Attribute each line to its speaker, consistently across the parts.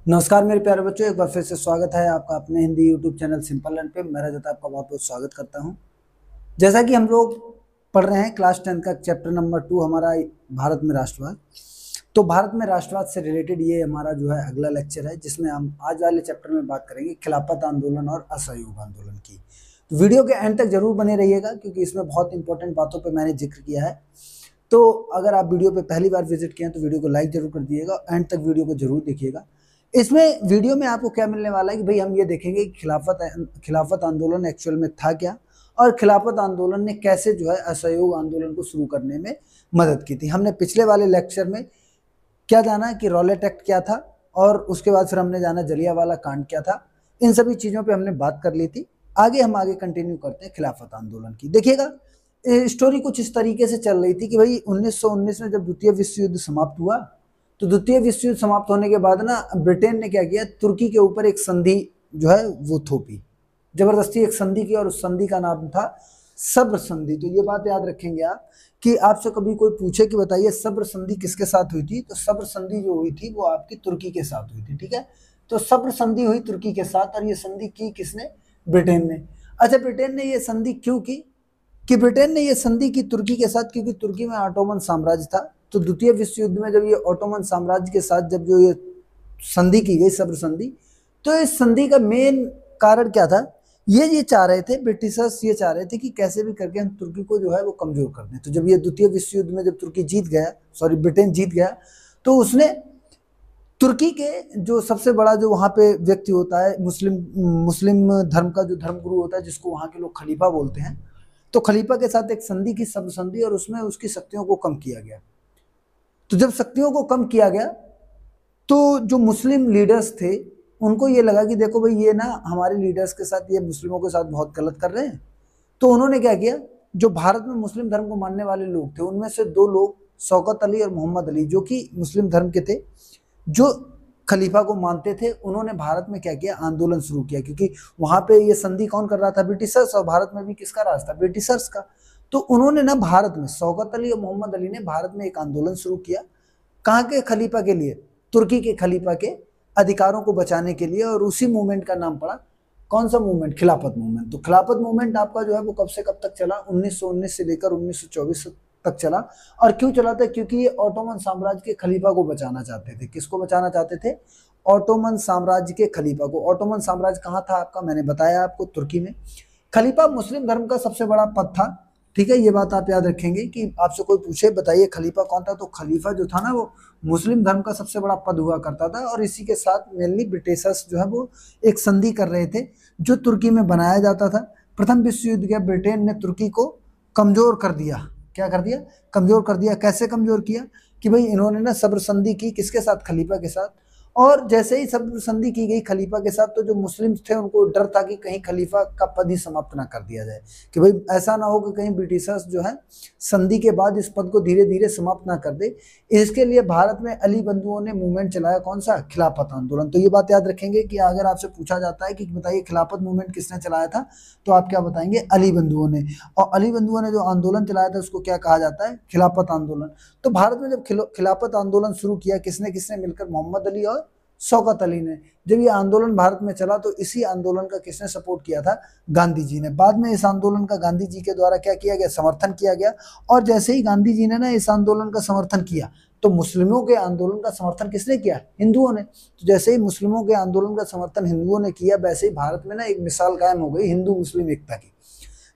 Speaker 1: नमस्कार मेरे प्यारे बच्चों, एक बार फिर से स्वागत है आपका अपने Hindi YouTube channel simple learn पे। मैं रजत आपका बहुत बहुत स्वागत करता हूं। जैसा कि हम लोग पढ़ रहे हैं क्लास 10 का चैप्टर नंबर 2 हमारा भारत में राष्ट्रवाद। तो भारत में राष्ट्रवाद से रिलेटेड ये हमारा जो है अगला लेक्चर है, जिसमें हम आज वाले चैप्टर में बात करेंगे खिलाफत आंदोलन और असहयोग आंदोलन की। तो वीडियो के एंड तक जरूर बने रहिएगा, क्योंकि इसमें बहुत इंपॉर्टेंट बातों पर मैंने जिक्र किया है। तो अगर आप वीडियो पे पहली बार विजिट किए हैं तो वीडियो को लाइक जरूर कर दीजिएगा, एंड तक वीडियो को जरूर देखिएगा। इसमें वीडियो में आपको क्या मिलने वाला है कि भाई हम ये देखेंगे कि खिलाफत आंदोलन एक्चुअल में था क्या, और खिलाफत आंदोलन ने कैसे जो है असहयोग आंदोलन को शुरू करने में मदद की थी। हमने पिछले वाले लेक्चर में क्या जाना कि रॉलेट एक्ट क्या था, और उसके बाद फिर हमने जाना जलियांवाला कांड क्या था। इन सभी चीजों पे हमने बात कर ली थी। हम आगे कंटिन्यू करते हैं खिलाफत आंदोलन की। देखिएगा, स्टोरी कुछ इस तरीके से चल रही थी कि भाई 1919 में जब द्वितीय विश्व युद्ध समाप्त हुआ, तो द्वितीय विश्व युद्ध समाप्त होने के बाद ना ब्रिटेन ने क्या किया, तुर्की के ऊपर एक संधि जो है वो थोपी, जबरदस्ती एक संधि की, और उस संधि का नाम था सब्र संधि। तो ये बात याद रखेंगे आप कि आपसे कभी कोई पूछे कि बताइए सब्र संधि किसके साथ हुई थी, तो सब्र संधि जो हुई थी वो आपकी तुर्की के साथ हुई थी। ठीक है, तो सब्र संधि हुई तुर्की के साथ, और ये संधि की किसने? ब्रिटेन ने। अच्छा, ब्रिटेन ने ये संधि क्यों की? कि ब्रिटेन ने ये संधि की तुर्की के साथ, क्योंकि तुर्की में ऑटोमन साम्राज्य था। तो द्वितीय विश्व युद्ध में जब ये ऑटोमन साम्राज्य के साथ जब जो ये संधि की गई, सब्र संधि, तो इस संधि का मेन कारण क्या था? ये चाह रहे थे, ब्रिटिशर्स ये चाह रहे थे कि कैसे भी करके हम तुर्की को जो है वो कमजोर कर दें। तो जब ये द्वितीय विश्व युद्ध में जब तुर्की जीत गया, सॉरी ब्रिटेन जीत गया, तो उसने तुर्की के जो सबसे बड़ा जो वहां पे व्यक्ति होता है, मुस्लिम धर्म का जो धर्मगुरु होता है, जिसको वहां के लोग खलीफा बोलते हैं, तो खलीफा के साथ एक संधि की, सब्र संधि, और उसमें उसकी शक्तियों को कम किया गया। तो जब शक्तियों को कम किया गया, तो जो मुस्लिम लीडर्स थे उनको ये लगा कि देखो भाई, ये ना हमारे लीडर्स के साथ, ये मुस्लिमों के साथ बहुत गलत कर रहे हैं। तो उन्होंने क्या किया, जो भारत में मुस्लिम धर्म को मानने वाले लोग थे, उनमें से दो लोग, शौकत अली और मोहम्मद अली, जो कि मुस्लिम धर्म के थे, जो खलीफा को मानते थे, उन्होंने भारत में क्या किया, आंदोलन शुरू किया। क्योंकि वहां पे ये संधि कौन कर रहा था? ब्रिटिशर्स। और भारत में भी किसका राज था? ब्रिटिशर्स का। तो उन्होंने ना भारत में, शौकत अली और मोहम्मद अली ने भारत में एक आंदोलन शुरू किया। कहाँ के खलीफा के लिए? तुर्की के खलीफा के अधिकारों को बचाने के लिए। और उसी मूवमेंट का नाम पड़ा, कौन सा मूवमेंट? खिलाफत मूवमेंट। तो खिलाफत मूवमेंट आपका जो है वो कब से कब तक चला? 1919 से लेकर 1924 तक चला। और क्यों चला था? क्योंकि ये ऑटोमन साम्राज्य के खलीफा को बचाना चाहते थे। किसको बचाना चाहते थे? ऑटोमन साम्राज्य के खलीफा को। ऑटोमन साम्राज्य कहाँ था आपका? मैंने बताया आपको, तुर्की में। खलीफा मुस्लिम धर्म का सबसे बड़ा पद था। ठीक है, ये बात आप याद रखेंगे कि आपसे कोई पूछे बताइए खलीफा कौन था, तो खलीफा जो था ना वो मुस्लिम धर्म का सबसे बड़ा पद हुआ करता था। और इसी के साथ मेनली ब्रिटिशर्स जो है वो एक संधि कर रहे थे, जो तुर्की में बनाया जाता था। प्रथम विश्व युद्ध के ब्रिटेन ने तुर्की को कमजोर कर दिया। क्या कर दिया? कमजोर कर दिया। कैसे कमजोर किया? कि भाई इन्होंने ना सब्र संधि की, किसके साथ? खलीफा के साथ। और जैसे ही सब्र संधि की गई खलीफा के साथ, तो जो मुस्लिम थे उनको डर था कि कहीं खलीफा का पद ही समाप्त ना कर दिया जाए, कि भाई ऐसा ना हो कि कहीं ब्रिटिशर्स जो है संधि के बाद इस पद को धीरे धीरे समाप्त ना कर दे। इसके लिए भारत में अली बंधुओं ने मूवमेंट चलाया, कौन सा? खिलाफत आंदोलन। तो ये बात याद रखेंगे कि अगर आपसे पूछा जाता है कि बताइए खिलाफत मूवमेंट किसने चलाया था, तो आप क्या बताएंगे? अली बंधुओं ने। और अली बंधुओं ने जो आंदोलन चलाया था उसको क्या कहा जाता है? खिलाफत आंदोलन। तो भारत में जब खिलाफत आंदोलन शुरू किया, किसने किसने मिलकर? मोहम्मद अली और शौकत अली ने। जब ये आंदोलन भारत में चला, तो इसी आंदोलन का किसने सपोर्ट किया था? गांधी जी ने। बाद में इस आंदोलन का गांधी जी के द्वारा क्या किया गया? समर्थन किया गया। और जैसे ही गांधी जी ने ना इस आंदोलन का समर्थन किया, तो मुस्लिमों के आंदोलन का समर्थन किसने किया? हिंदुओं ने। तो जैसे ही मुस्लिमों के आंदोलन का समर्थन हिंदुओं ने किया, वैसे ही भारत में ना एक मिसाल कायम हो गई हिंदू मुस्लिम एकता की।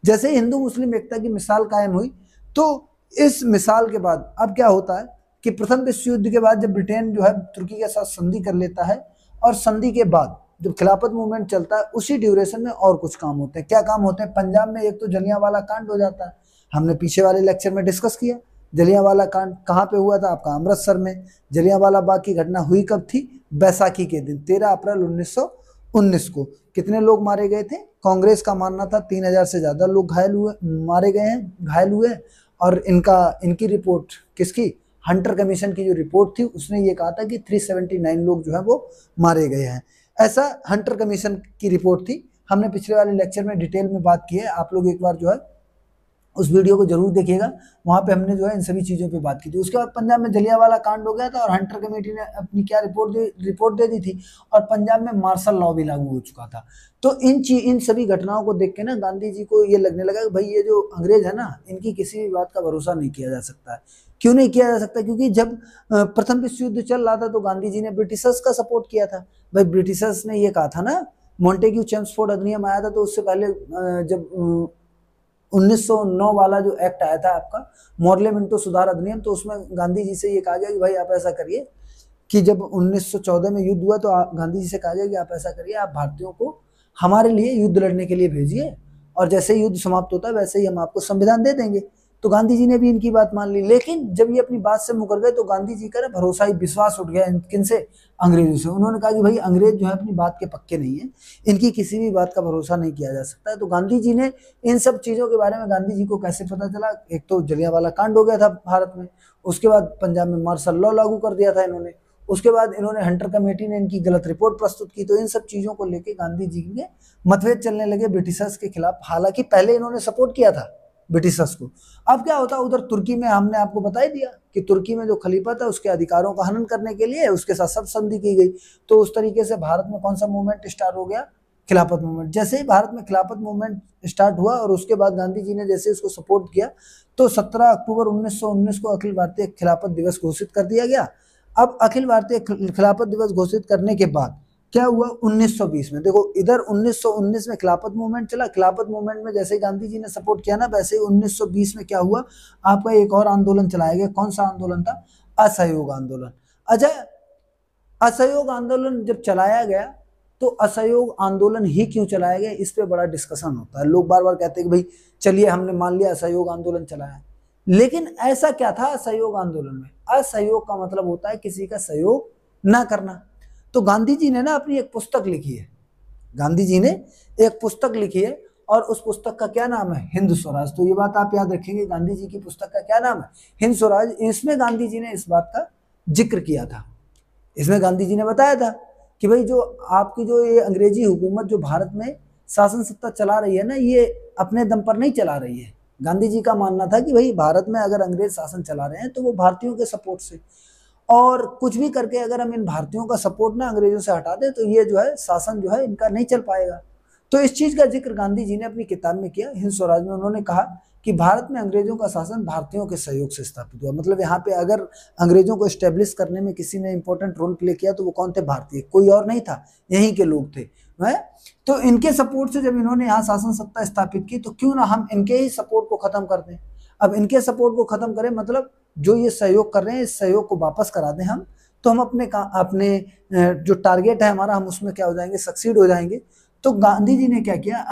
Speaker 1: जैसे ही हिंदू मुस्लिम एकता की मिसाल कायम हुई, तो इस मिसाल के बाद अब क्या होता है कि प्रथम विश्व युद्ध के बाद जब ब्रिटेन जो है तुर्की के साथ संधि कर लेता है, और संधि के बाद जब खिलाफत मूवमेंट चलता है, उसी ड्यूरेशन में और कुछ काम होते हैं। क्या काम होते हैं? पंजाब में एक तो जलियांवाला कांड हो जाता है, हमने पीछे वाले लेक्चर में डिस्कस किया। जलियांवाला कांड कहाँ पे हुआ था आपका? अमृतसर में। जलियांवाला बाग की घटना हुई कब थी? बैसाखी के दिन, 13 अप्रैल 1919 को। कितने लोग मारे गए थे? कांग्रेस का मानना था 3000 से ज्यादा लोग घायल हुए, मारे गए हैं, घायल हुए। और इनकी रिपोर्ट किसकी? हंटर कमीशन की जो रिपोर्ट थी उसने ये कहा था कि 379 लोग जो है वो मारे गए हैं। ऐसा हंटर कमीशन की रिपोर्ट थी। हमने पिछले वाले लेक्चर में डिटेल में बात की है, आप लोग एक बार जो है उस वीडियो को जरूर देखिएगा, वहां पे हमने जो है इन सभी चीजों पे बात की थी। उसके बाद पंजाब में जलियांवाला कांड हो गया था और हंटर कमेटी ने अपनी क्या रिपोर्ट दे दी थी, और पंजाब में मार्शल लॉ भी लागू हो चुका था। तो इन सभी घटनाओं को देख के ना गांधी जी को ये लगने लगा कि भाई ये जो अंग्रेज है ना, इनकी किसी भी बात का भरोसा नहीं किया जा सकता है। क्यों नहीं किया जा सकता? क्योंकि जब प्रथम विश्व युद्ध चल रहा था तो गांधी जी ने ब्रिटिशर्स का सपोर्ट किया था। भाई ब्रिटिशर्स ने ये कहा था ना, मॉन्टेग्यू चेम्सफोर्ड अधिनियम आया था, तो उससे पहले जब 1909 वाला जो एक्ट आया था आपका, मॉर्ले मिंटो सुधार अधिनियम, तो उसमें गांधी जी से ये कहा गया कि भाई आप ऐसा करिए कि जब 1914 में युद्ध हुआ तो गांधी जी से कहा गया कि आप ऐसा करिए, आप भारतीयों को हमारे लिए युद्ध लड़ने के लिए भेजिए, और जैसे ही युद्ध समाप्त होता है वैसे ही हम आपको संविधान दे देंगे। तो गांधी जी ने भी इनकी बात मान ली। लेकिन जब ये अपनी बात से मुकर गए तो गांधी जी का ना भरोसा ही, विश्वास उठ गया किनसे? अंग्रेजों से। उन्होंने कहा कि भाई अंग्रेज जो है अपनी बात के पक्के नहीं है, इनकी किसी भी बात का भरोसा नहीं किया जा सकता है। तो गांधी जी ने इन सब चीजों के बारे में, गांधी जी को कैसे पता चला? एक तो जलियांवाला कांड हो गया था भारत में, उसके बाद पंजाब में मार्शल लॉ लागू कर दिया था इन्होंने, उसके बाद इन्होंने हंटर कमेटी ने इनकी गलत रिपोर्ट प्रस्तुत की। तो इन सब चीजों को लेकर गांधी जी के मतभेद चलने लगे ब्रिटिशर्स के खिलाफ। हालांकि पहले इन्होंने सपोर्ट किया था ब्रिटिशर्स को। अब क्या होता, उधर तुर्की में हमने आपको बता ही दिया कि तुर्की में जो खलीफा था उसके अधिकारों का हनन करने के लिए उसके साथ सब संधि की गई। तो उस तरीके से भारत में कौन सा मूवमेंट स्टार्ट हो गया? खिलाफत मूवमेंट। जैसे ही भारत में खिलाफत मूवमेंट स्टार्ट हुआ और उसके बाद गांधी जी ने जैसे उसको सपोर्ट किया, तो 17 अक्टूबर 1919 को अखिल भारतीय खिलाफत दिवस घोषित कर दिया गया। अब अखिल भारतीय खिलाफत दिवस घोषित करने के बाद क्या हुआ? 1920 में, देखो इधर 1919 में खिलाफत मूवमेंट चला, खिलाफत मूवमेंट में जैसे गांधी जी ने सपोर्ट किया ना, वैसे ही 1920 में क्या हुआ? आपका एक और आंदोलन चलाया गया। कौन सा आंदोलन था? असहयोग आंदोलन। अच्छा, असहयोग आंदोलन जब चलाया गया तो असहयोग आंदोलन ही क्यों चलाया गया, इस पे बड़ा डिस्कशन होता है। लोग बार बार कहते हैं कि भाई चलिए हमने मान लिया असहयोग आंदोलन चलाया, लेकिन ऐसा क्या था असहयोग आंदोलन में? असहयोग का मतलब होता है किसी का सहयोग ना करना। तो गांधी जी ने ना अपनी एक पुस्तक लिखी है, गांधी जी ने एक पुस्तक लिखी है, और उस पुस्तक का क्या नाम है? हिंद स्वराज। तो ये बात आप याद रखेंगे, गांधी जी की पुस्तक का क्या नाम है? हिंद स्वराज। इसमें गांधी जी ने इस बात का जिक्र किया था। इसमें गांधी जी ने बताया था कि भाई जो आपकी जो ये अंग्रेजी हुकूमत जो भारत में शासन सत्ता चला रही है ना, ये अपने दम पर नहीं चला रही है। गांधी जी का मानना था कि भाई भारत में अगर अंग्रेज शासन चला रहे हैं तो वो भारतीयों के सपोर्ट से, और कुछ भी करके अगर हम इन भारतीयों का सपोर्ट ना अंग्रेजों से हटा दें तो ये जो है शासन जो है इनका नहीं चल पाएगा। तो इस चीज का जिक्र गांधी जी ने अपनी किताब में किया, हिंद स्वराज में। उन्होंने कहा कि भारत में अंग्रेजों का शासन भारतीयों के सहयोग से स्थापित हुआ। मतलब यहाँ पे अगर अंग्रेजों को स्टेब्लिश करने में किसी ने इंपॉर्टेंट रोल प्ले किया तो वो कौन थे? भारतीय, कोई और नहीं था, यहीं के लोग थे। है तो इनके सपोर्ट से जब इन्होंने यहाँ शासन सत्ता स्थापित की तो क्यों ना हम इनके ही सपोर्ट को खत्म कर दें। अब इनके सपोर्ट को खत्म करें मतलब जो ये सहयोग कर रहे हैं इस सहयोग को वापस करा दें हम, तो हम अपने जो टारगेट है हमारा, हम उसमें क्या हो जाएंगे? सक्सीड हो जाएंगे। तो गांधी जी ने क्या किया?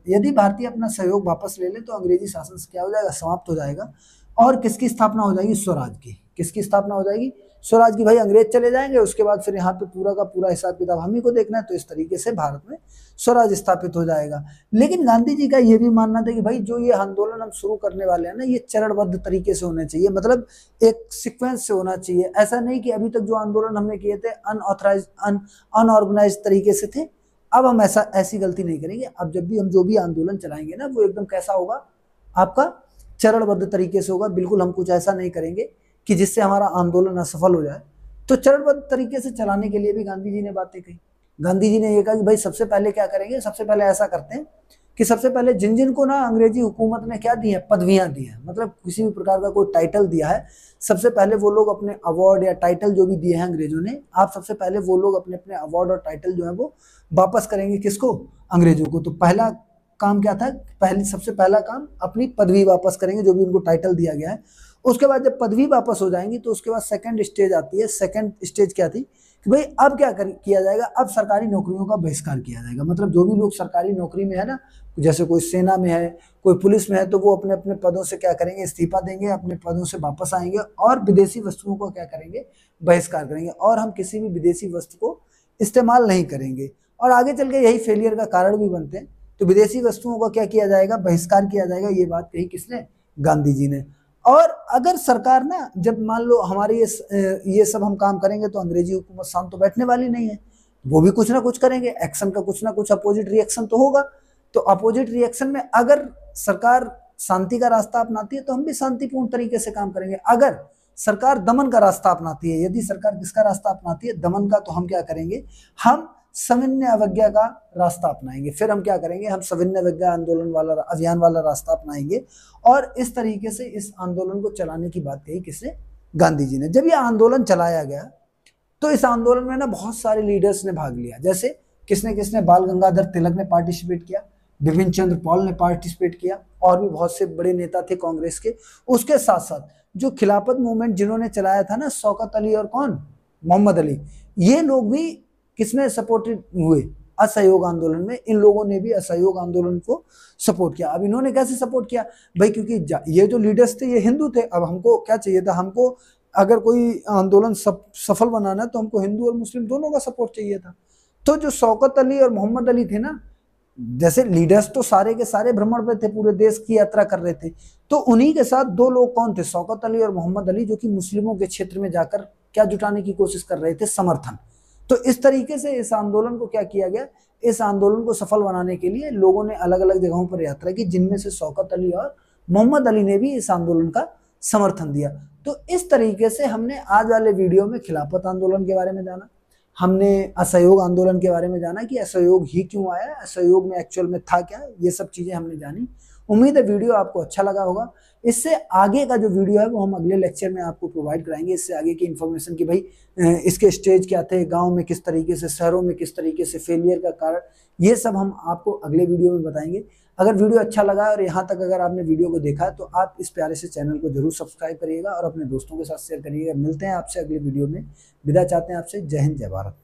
Speaker 1: यदि भारतीय अपना सहयोग वापस ले ले तो अंग्रेजी शासन क्या हो जाएगा? समाप्त हो जाएगा। और किसकी स्थापना हो जाएगी? स्वराज की। किसकी स्थापना हो जाएगी? स्वराज की। भाई अंग्रेज चले जाएंगे, उसके बाद फिर यहाँ पे पूरा का पूरा हिसाब किताब हम ही को देखना है। तो इस तरीके से भारत में स्वराज स्थापित हो जाएगा। लेकिन गांधी जी का ये भी मानना था कि भाई जो ये आंदोलन हम शुरू करने वाले हैं ना, ये चरणबद्ध तरीके से होने चाहिए, मतलब एक सीक्वेंस से होना चाहिए। ऐसा नहीं कि अभी तक जो आंदोलन हमने किए थे अनऑथराइज अनऑर्गेनाइज तरीके से थे, अब हम ऐसी गलती नहीं करेंगे। अब जब भी हम जो भी आंदोलन चलाएंगे ना, वो एकदम कैसा होगा? आपका चरणबद्ध तरीके से होगा। बिल्कुल हम कुछ ऐसा नहीं करेंगे कि जिससे हमारा आंदोलन असफल हो जाए। तो चरणबद्ध तरीके से चलाने के लिए भी गांधी जी ने बातें कही। गांधी जी ने ये कहा कि भाई सबसे पहले क्या करेंगे? सबसे पहले ऐसा करते हैं कि सबसे पहले जिन जिन को ना अंग्रेजी हुकूमत ने क्या दी है? पदवियां दी है, मतलब किसी भी प्रकार का कोई टाइटल दिया है, सबसे पहले वो लोग अपने अवार्ड या टाइटल जो भी दिए हैं अंग्रेजों ने, आप सबसे पहले वो लोग अपने अपने अवार्ड और टाइटल जो है वो वापस करेंगे। किसको? अंग्रेजों को। तो पहला काम क्या था? सबसे पहला काम अपनी पदवी वापस करेंगे, जो भी उनको टाइटल दिया गया है। उसके बाद जब पदवी वापस हो जाएंगी तो उसके बाद सेकंड स्टेज आती है। सेकंड स्टेज क्या थी कि भाई अब क्या किया जाएगा? अब सरकारी नौकरियों का बहिष्कार किया जाएगा। मतलब जो भी लोग सरकारी नौकरी में है ना, जैसे कोई सेना में है, कोई पुलिस में है, तो वो अपने अपने पदों से क्या करेंगे? इस्तीफा देंगे, अपने पदों से वापस आएंगे और विदेशी वस्तुओं को क्या करेंगे? बहिष्कार करेंगे। और हम किसी भी विदेशी वस्तु को इस्तेमाल नहीं करेंगे। और आगे चल के यही फेलियर का कारण भी बनते हैं। तो विदेशी वस्तुओं का क्या किया जाएगा? बहिष्कार किया जाएगा। ये बात कही किसने? गांधी जी ने। और अगर सरकार ना, जब मान लो हमारे ये सब हम काम करेंगे तो अंग्रेजी हुकूमत शांत तो बैठने वाली नहीं है, वो भी कुछ ना कुछ करेंगे। एक्शन का कुछ ना कुछ अपोजिट रिएक्शन तो होगा। तो अपोजिट रिएक्शन में अगर सरकार शांति का रास्ता अपनाती है तो हम भी शांतिपूर्ण तरीके से काम करेंगे। अगर सरकार दमन का रास्ता अपनाती है, यदि सरकार किसका रास्ता अपनाती है, दमन का, तो हम क्या करेंगे, हम सविनय अवज्ञा का रास्ता अपनाएंगे। फिर हम क्या करेंगे, हम सविनय अवज्ञा आंदोलन वाला, अभियान वाला रास्ता अपनाएंगे। और इस तरीके से इस आंदोलन को चलाने की बात कही किसने, गांधी जी ने। जब ये आंदोलन चलाया गया तो इस आंदोलन में ना बहुत सारे लीडर्स ने भाग लिया। जैसे किसने किसने, बाल गंगाधर तिलक ने पार्टिसिपेट किया, बिपिन चंद्र पॉल ने पार्टिसिपेट किया, और भी बहुत से बड़े नेता थे कांग्रेस के। उसके साथ साथ जो खिलाफत मूवमेंट जिन्होंने चलाया था ना, शौकत अली और कौन, मोहम्मद अली, ये लोग भी किसमें सपोर्टेड हुए, असहयोग आंदोलन में। इन लोगों ने भी असहयोग आंदोलन को सपोर्ट किया। अब इन्होंने कैसे सपोर्ट किया भाई, क्योंकि ये जो लीडर्स थे ये हिंदू थे। अब हमको क्या चाहिए था, हमको अगर कोई आंदोलन सफल बनाना है तो हमको हिंदू और मुस्लिम दोनों का सपोर्ट चाहिए था। तो जो शौकत अली और मोहम्मद अली थे ना, जैसे लीडर्स तो सारे के सारे भ्रमण पे थे, पूरे देश की यात्रा कर रहे थे, तो उन्हीं के साथ दो लोग कौन थे, शौकत अली और मोहम्मद अली, जो कि मुस्लिमों के क्षेत्र में जाकर क्या जुटाने की कोशिश कर रहे थे, समर्थन। तो इस तरीके से इस आंदोलन को क्या किया गया, इस आंदोलन को सफल बनाने के लिए लोगों ने अलग अलग जगहों पर यात्रा की, जिनमें से शौकत अली और मोहम्मद अली ने भी इस आंदोलन का समर्थन दिया। तो इस तरीके से हमने आज वाले वीडियो में खिलाफत आंदोलन के बारे में जाना, हमने असहयोग आंदोलन के बारे में जाना कि असहयोग ही क्यों आया, असहयोग में एक्चुअल में था क्या, ये सब चीजें हमने जानी। उम्मीद है वीडियो आपको अच्छा लगा होगा। इससे आगे का जो वीडियो है वो हम अगले लेक्चर में आपको प्रोवाइड कराएंगे, इससे आगे की इन्फॉर्मेशन कि भाई इसके स्टेज क्या थे, गांव में किस तरीके से, शहरों में किस तरीके से फेलियर का कारण, ये सब हम आपको अगले वीडियो में बताएंगे। अगर वीडियो अच्छा लगा और यहाँ तक अगर आपने वीडियो को देखा तो आप इस प्यारे से चैनल को जरूर सब्सक्राइब करिएगा और अपने दोस्तों के साथ शेयर करिएगा। मिलते हैं आपसे अगले वीडियो में, विदा चाहते हैं आपसे। जय हिंद, जय भारत।